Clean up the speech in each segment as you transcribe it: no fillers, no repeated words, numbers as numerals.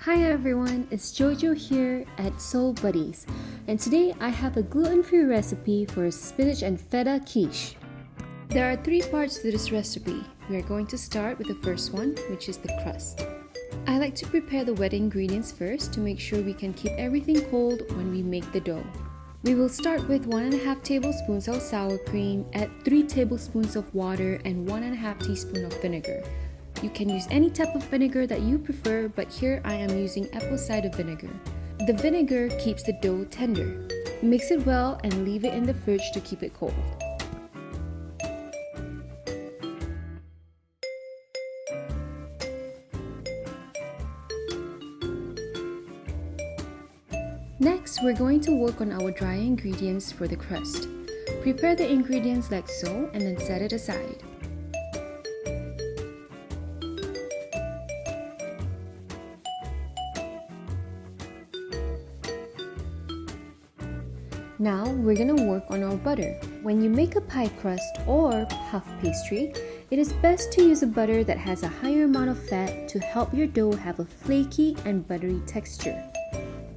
Hi everyone, it's Jojo here at Soul Buddies, and today I have a gluten-free recipe for a spinach and feta quiche. There are 3 parts to this recipe. We are going to start with the first one, which is the crust. I like to prepare the wet ingredients first to make sure we can keep everything cold when we make the dough. We will start with 1.5 tablespoons of sour cream, add 3 tablespoons of water and 1.5 teaspoons of vinegar. You can use any type of vinegar that you prefer, but here I am using apple cider vinegar. The vinegar keeps the dough tender. Mix it well and leave it in the fridge to keep it cold. Next, we're going to work on our dry ingredients for the crust. Prepare the ingredients like so and then set it aside. Now we're gonna work on our butter. When you make a pie crust or puff pastry, it is best to use a butter that has a higher amount of fat to help your dough have a flaky and buttery texture.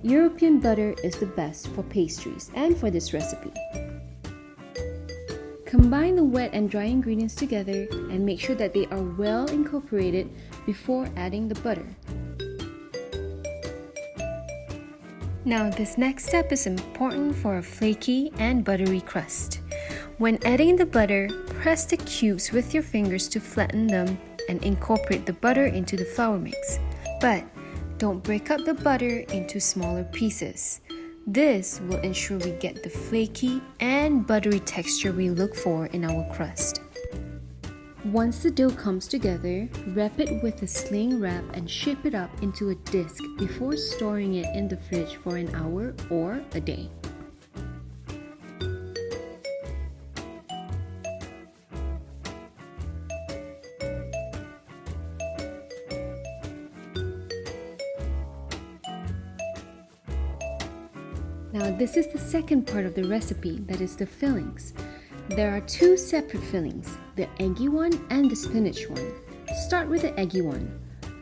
European butter is the best for pastries and for this recipe. Combine the wet and dry ingredients together and make sure that they are well incorporated before adding the butter. Now this next step is important for a flaky and buttery crust. When adding the butter, press the cubes with your fingers to flatten them and incorporate the butter into the flour mix. But don't break up the butter into smaller pieces. This will ensure we get the flaky and buttery texture we look for in our crust. Once the dough comes together, wrap it with a sling wrap and shape it up into a disc before storing it in the fridge for an hour or a day. Now this is the second part of the recipe, that is the fillings. There are 2 separate fillings, the eggy one and the spinach one. Start with the eggy one.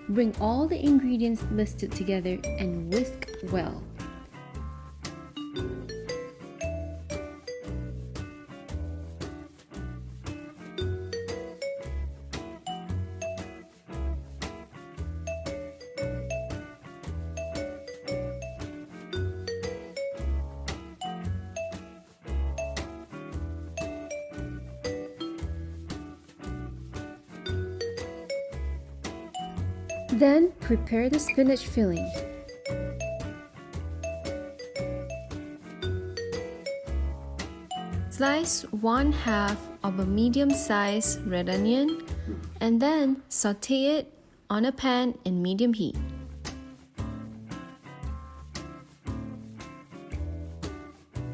Bring all the ingredients listed together and whisk well. Then prepare the spinach filling. Slice 1/2 of a medium-sized red onion and then saute it on a pan in medium heat.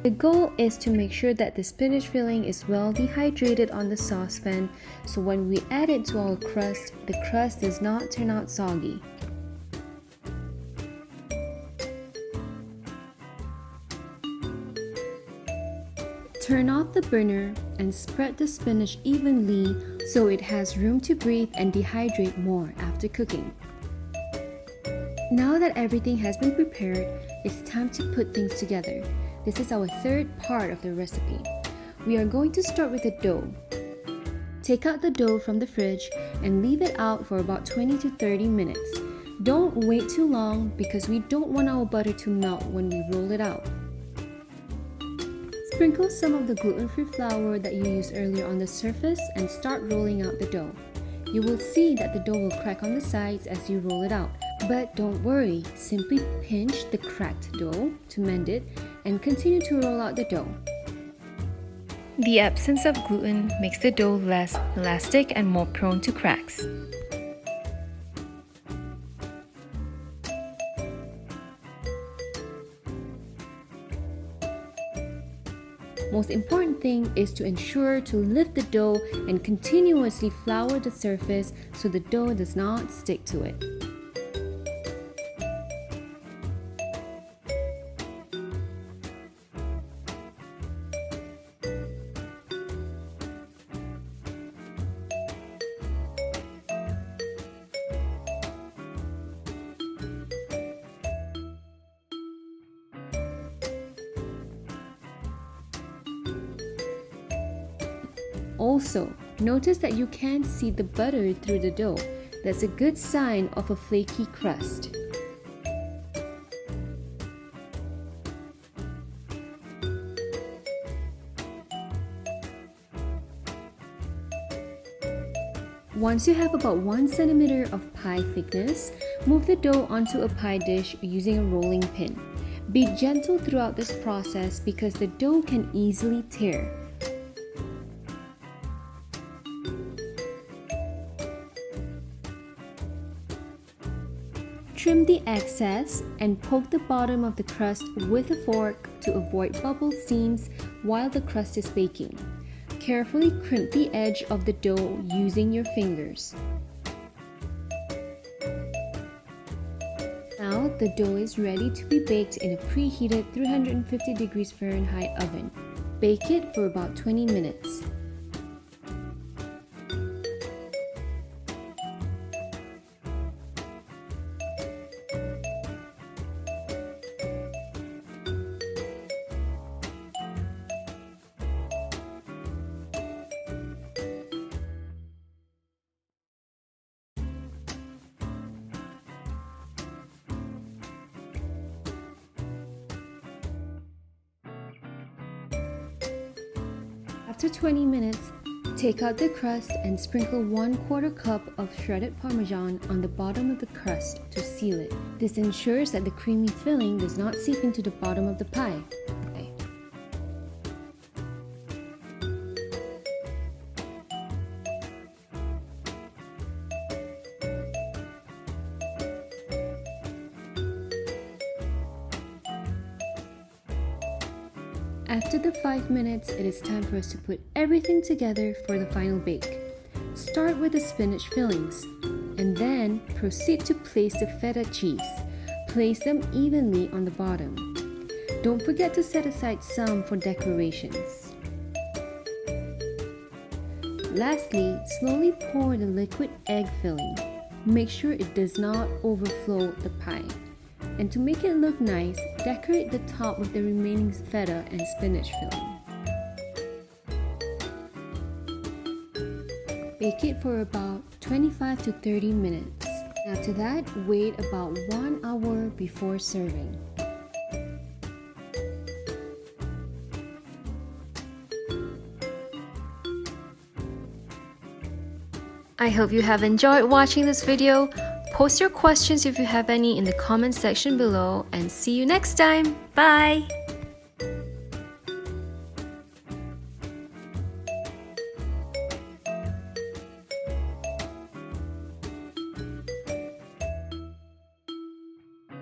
The goal is to make sure that the spinach filling is well dehydrated on the saucepan, so when we add it to our crust, the crust does not turn out soggy. Turn off the burner and spread the spinach evenly so it has room to breathe and dehydrate more after cooking. Now that everything has been prepared, it's time to put things together. This is our third part of the recipe. We are going to start with the dough. Take out the dough from the fridge and leave it out for about 20 to 30 minutes. Don't wait too long because we don't want our butter to melt when we roll it out. Sprinkle some of the gluten-free flour that you used earlier on the surface and start rolling out the dough. You will see that the dough will crack on the sides as you roll it out. But don't worry, simply pinch the cracked dough to mend it and continue to roll out the dough. The absence of gluten makes the dough less elastic and more prone to cracks. Most important thing is to ensure to lift the dough and continuously flour the surface so the dough does not stick to it. Also, notice that you can't see the butter through the dough. That's a good sign of a flaky crust. Once you have about 1 centimeter of pie thickness, move the dough onto a pie dish using a rolling pin. Be gentle throughout this process because the dough can easily tear. Trim the excess and poke the bottom of the crust with a fork to avoid bubble seams while the crust is baking. Carefully crimp the edge of the dough using your fingers. Now the dough is ready to be baked in a preheated 350 degrees Fahrenheit oven. Bake it for about 20 minutes. After 20 minutes, take out the crust and sprinkle 1/4 cup of shredded Parmesan on the bottom of the crust to seal it. This ensures that the creamy filling does not seep into the bottom of the pie. After the 5 minutes, it is time for us to put everything together for the final bake. Start with the spinach fillings, and then proceed to place the feta cheese. Place them evenly on the bottom. Don't forget to set aside some for decorations. Lastly, slowly pour the liquid egg filling. Make sure it does not overflow the pie. And to make it look nice, decorate the top with the remaining feta and spinach filling. Bake it for about 25 to 30 minutes. After that, wait about 1 hour before serving. I hope you have enjoyed watching this video. Post your questions if you have any in the comment section below, and see you next time. Bye!